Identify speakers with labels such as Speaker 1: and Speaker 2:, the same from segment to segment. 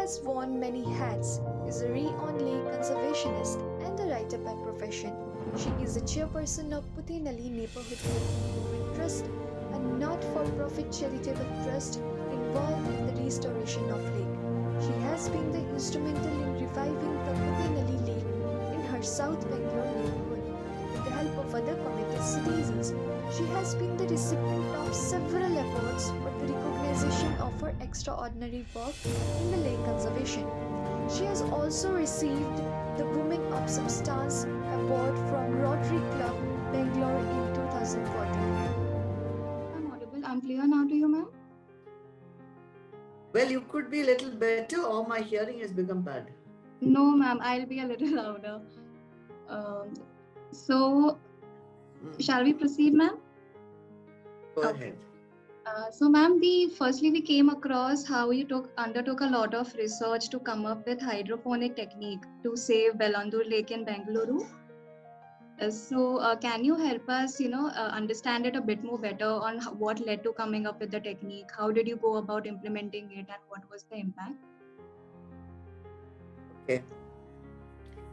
Speaker 1: has worn many hats, is a renowned lake conservationist and a writer by profession. She is the chairperson of Puttenahalli Neighbourhood Improvement Trust, a not-for-profit charitable trust involved in the restoration of lake. She has been the instrumental in reviving the Puttenahalli Lake in her South Bangalore neighborhood. With the help of other committed citizens, she has been the recipient of several awards for the recognition of her extraordinary work in the lake conservation. She has also received the Women of Substance Award from Rotary Club, Bangalore in 2014.
Speaker 2: I'm audible. I'm clear now to you, ma'am.
Speaker 3: Well, you could be a little better, or my hearing has become bad.
Speaker 2: No, ma'am. I'll be a little louder. Um, so, shall we proceed, ma'am?
Speaker 3: Go
Speaker 2: Okay.
Speaker 3: ahead.
Speaker 2: So, ma'am, the firstly we came across how you undertook a lot of research to come up with hydroponic technique to save Belandur Lake in Bengaluru. Can you help us, understand it a bit more better on what led to coming up with the technique? How did you go about implementing it, and what was the impact?
Speaker 3: Okay.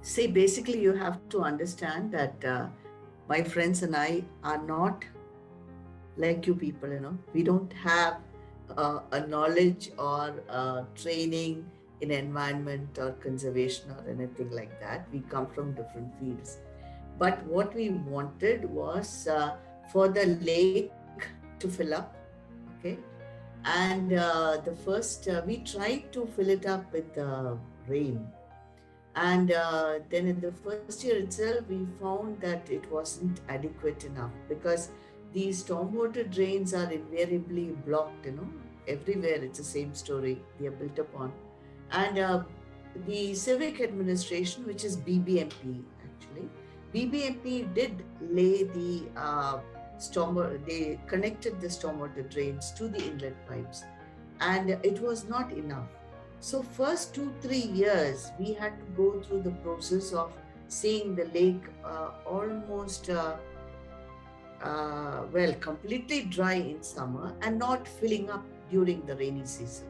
Speaker 3: See, basically, you have to understand that my friends and I are not like you people, We don't have a knowledge or training in environment or conservation or anything like that. We come from different fields. But what we wanted was for the lake to fill up, okay? And we tried to fill it up with rain. And then in the first year itself, we found that it wasn't adequate enough because these stormwater drains are invariably blocked, everywhere. It's the same story. They are built upon. And the civic administration, which is BBMP actually, BBMP did lay the they connected the stormwater drains to the inlet pipes, and it was not enough. So first 2-3 years, we had to go through the process of seeing the lake almost completely dry in summer and not filling up during the rainy season.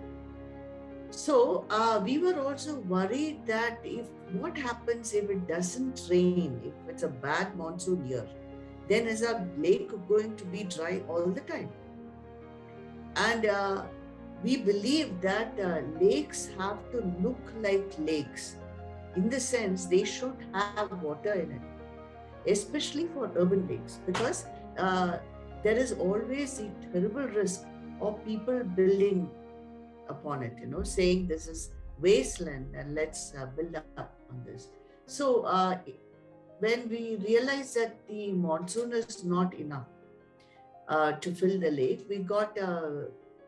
Speaker 3: So we were also worried that if what happens if it doesn't rain, if it's a bad monsoon year, then is our lake going to be dry all the time? And we believe that lakes have to look like lakes in the sense they should have water in it, especially for urban lakes, because uh, there is always the terrible risk of people building upon it, saying this is wasteland and let's build up on this. So when we realized that the monsoon is not enough to fill the lake, we got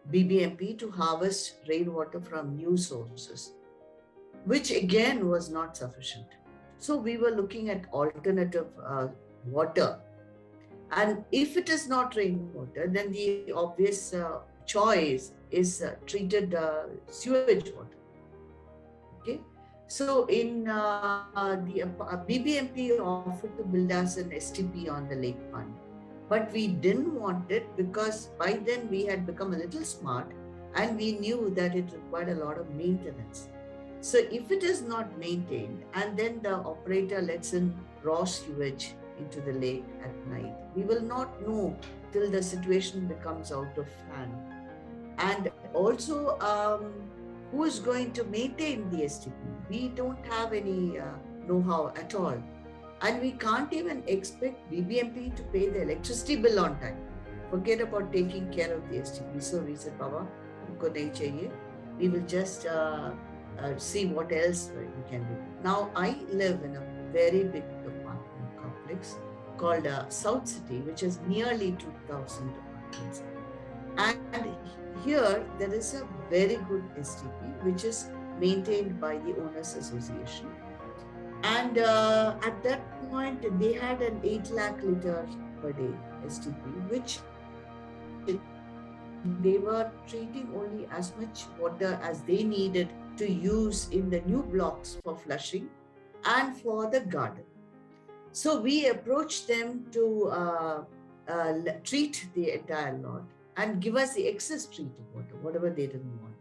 Speaker 3: BBMP to harvest rainwater from new sources, which again was not sufficient. So we were looking at alternative water. And if it is not rainwater, then the obvious choice is treated sewage water. Okay. So in the BBMP offered to build us an STP on the lake fund. But we didn't want it because by then we had become a little smart and we knew that it required a lot of maintenance. So if it is not maintained and then the operator lets in raw sewage into the lake at night, we will not know till the situation becomes out of hand. And also, who is going to maintain the STP? We don't have any know-how at all. And we can't even expect BBMP to pay the electricity bill on time. Forget about taking care of the STP. So we said, Baba, humko nahi chahiye. We will just see what else we can do. Now, I live in a very big apartment complex called South City, which is nearly 2,000 apartments. And here there is a very good STP, which is maintained by the Owners Association. And at that point, they had an 8 lakh liter per day STP, which they were treating only as much water as they needed to use in the new blocks for flushing and for the garden. So we approached them to treat the entire lot and give us the excess treated water, whatever they didn't want.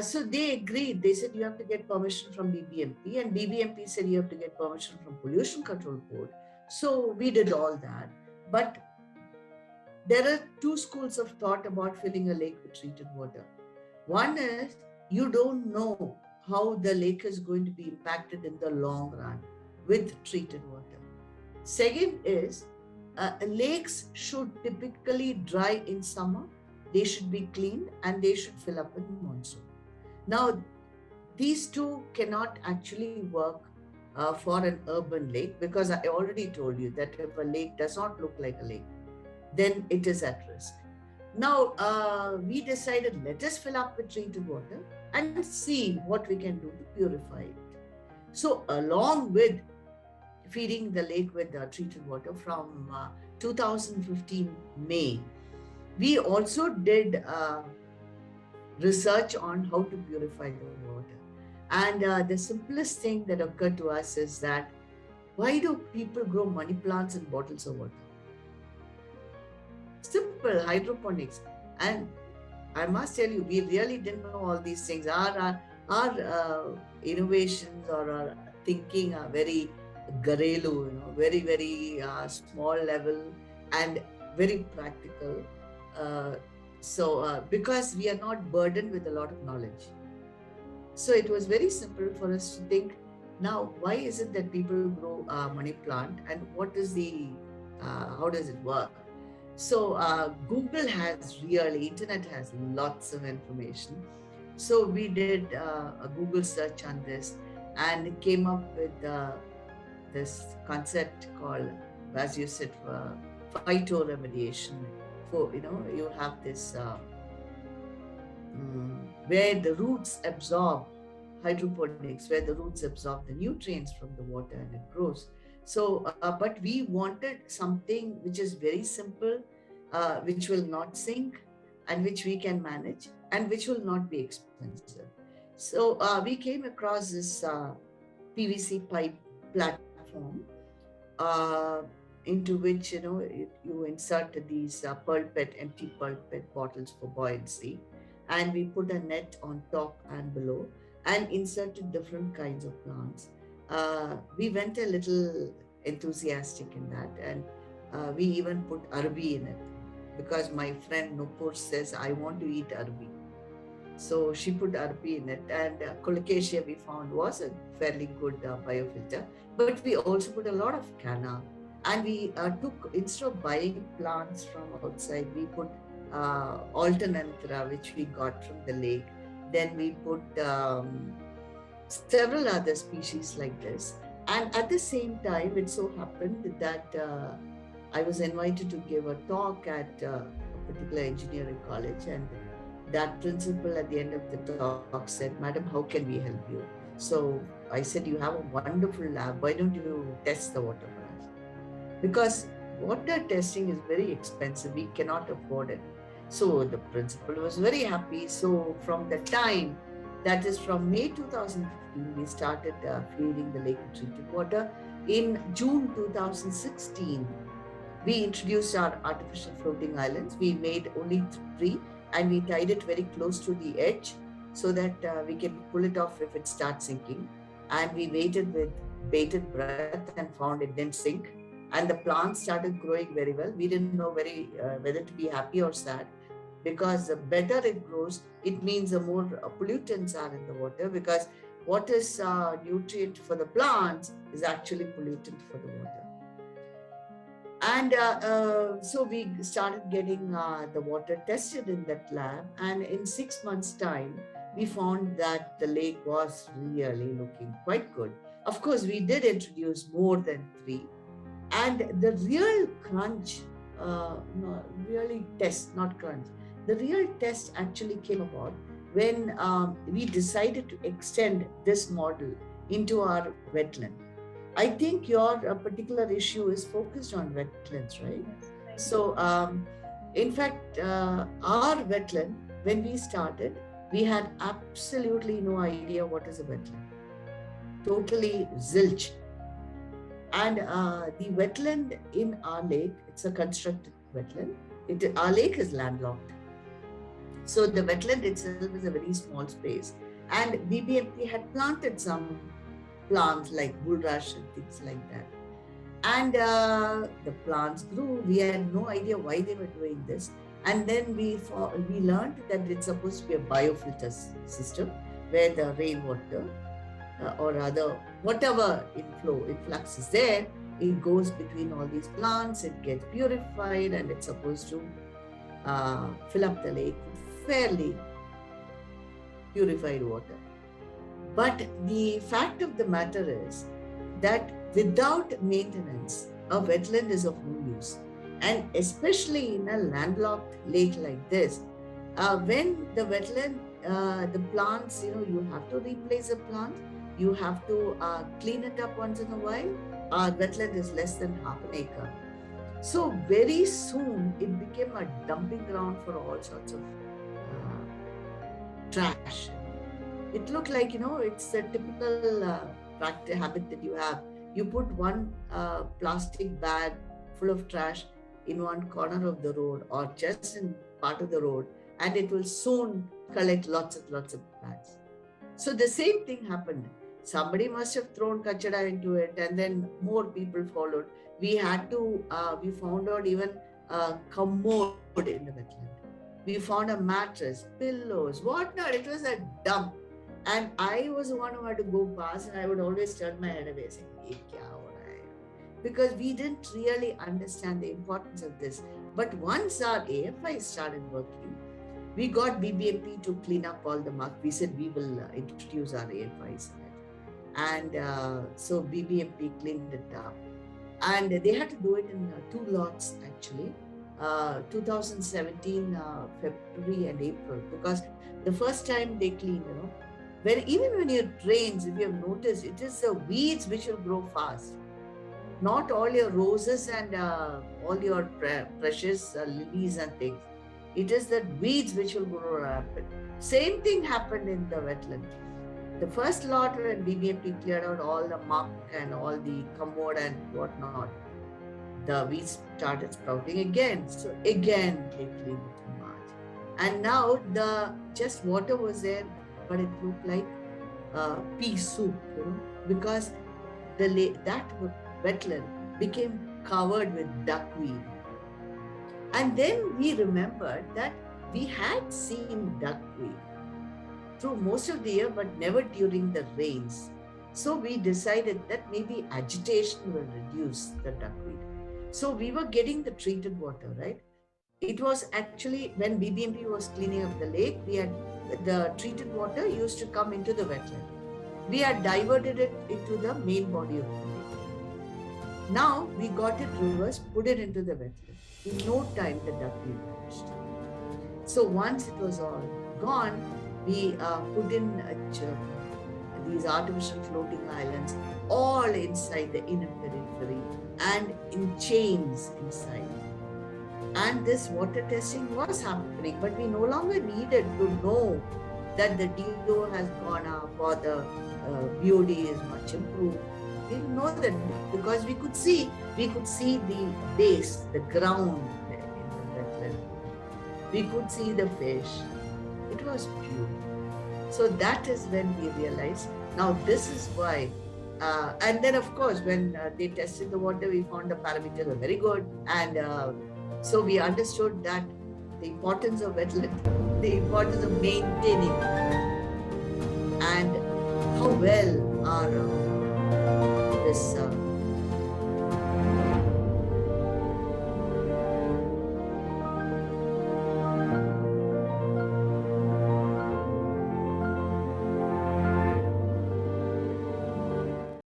Speaker 3: So they agreed. They said you have to get permission from BBMP, and BBMP said you have to get permission from Pollution Control Board. So we did all that. But there are two schools of thought about filling a lake with treated water. One is you don't know how the lake is going to be impacted in the long run with treated water. Second is lakes should typically dry in summer, they should be cleaned, and they should fill up in monsoon. Now, these two cannot actually work for an urban lake, because I already told you that if a lake does not look like a lake, then it is at risk. Now, we decided, let us fill up with treated water and see what we can do to purify it. So, along with feeding the lake with treated water from 2015 May, we also did research on how to purify the water. And the simplest thing that occurred to us is that, why do people grow money plants in bottles of water? Simple hydroponics. And I must tell you, we really didn't know all these things. Our innovations or our thinking are very garelu, very, very small level and very practical. Because we are not burdened with a lot of knowledge. So it was very simple for us to think, now, why is it that people grow money plant, and how does it work? So internet has lots of information. So we did a Google search on this and came up with this concept called, as you said, phytoremediation. You have this where the roots absorb hydroponics, where the roots absorb the nutrients from the water and it grows. So, but we wanted something which is very simple, which will not sink, and which we can manage, and which will not be expensive. So we came across this PVC pipe platform, into which you insert these empty pulpet bottles for buoyancy, and we put a net on top and below, and inserted different kinds of plants. We went a little enthusiastic in that, and we even put arbi in it, because my friend Nupur says, I want to eat arbi. So she put arbi in it, and colocasia we found was a fairly good biofilter. But we also put a lot of canna, and we took, instead of buying plants from outside, we put alternanthera, which we got from the lake. Then we put several other species like this. And at the same time, it so happened that I was invited to give a talk at a particular engineering college, and that principal at the end of the talk said, Madam, how can we help you? So I said, you have a wonderful lab. Why don't you test the water for us? Because water testing is very expensive. We cannot afford it. So the principal was very happy. So from the time, that is from May 2015, we started feeding the lake with treated water. In June 2016, we introduced our artificial floating islands. We made only 3, and we tied it very close to the edge so that we can pull it off if it starts sinking. And we waited with bated breath and found it didn't sink. And the plants started growing very well. We didn't know whether to be happy or sad, because the better it grows, it means the more pollutants are in the water, because what is nutrient for the plants is actually pollutant for the water. And so we started getting the water tested in that lab, and in 6 months' time, we found that the lake was really looking quite good. Of course, we did introduce more than 3. And the real crunch, the real test actually came about when we decided to extend this model into our wetland. I think your particular issue is focused on wetlands, right?
Speaker 2: Yes.
Speaker 3: So, in fact, our wetland, when we started, we had absolutely no idea what is a wetland. Totally zilch. And the wetland in our lake, it's a constructed wetland. Our lake is landlocked. So the wetland itself is a very small space. And BBMP had planted some plants like bulrush and things like that. And the plants grew. We had no idea why they were doing this. And then we learned that it's supposed to be a biofilter system where the rainwater or other whatever influx is there, it goes between all these plants, it gets purified, and it's supposed to fill up the lake with fairly purified water. But the fact of the matter is that without maintenance, a wetland is of no use. And especially in a landlocked lake like this, when the wetland, the plants, you have to replace a plant, you have to clean it up once in a while. Our wetland is less than half an acre. So very soon it became a dumping ground for all sorts of trash. It looked like, it's a typical practice habit that you have. You put one plastic bag full of trash in one corner of the road or just in part of the road, and it will soon collect lots of bags. So the same thing happened. Somebody must have thrown kachada into it, and then more people followed. We found out even a commode in the wetland. We found a mattress, pillows, whatnot. It was a dump. And I was the one who had to go past, and I would always turn my head away saying, "Ye kya ho raha hai?" Because we didn't really understand the importance of this. But once our AFI started working, we got BBMP to clean up all the muck. We said we will introduce our AFIs. And so BBMP cleaned it up. And they had to do it in 2 lots actually. 2017 February and April, because the first time they cleaned, even when it rains, if you have noticed, it is the weeds which will grow fast. Not all your roses and all your precious lilies and things. It is the weeds which will grow rapid. Same thing happened in the wetland. The first lot when BBMP cleared out all the muck and all the commode and whatnot, the weeds started sprouting again. So again, they cleaned it in March. And now just water was there, but it looked like pea soup, because that wetland became covered with duckweed. And then we remembered that we had seen duckweed through most of the year, but never during the rains. So we decided that maybe agitation will reduce the duckweed. So we were getting the treated water, right? It was actually when BBMP was cleaning up the lake, we had the treated water used to come into the wetland. We had diverted it into the main body of the lake. Now we got it reversed, put it into the wetland. In no time, the duckweed vanished. So once it was all gone, we put in these artificial floating islands all inside the inner periphery and in chains inside. And this water testing was happening, but we no longer needed to know that the DO has gone up or the BOD is much improved. We didn't know that because we could see the base, the ground in the wetland. We could see the fish. It was pure. So that is when we realized, now this is why. And then of course, when they tested the water, we found the parameters were very good. And so we understood that the importance of wetland, the importance of maintaining, and how well our this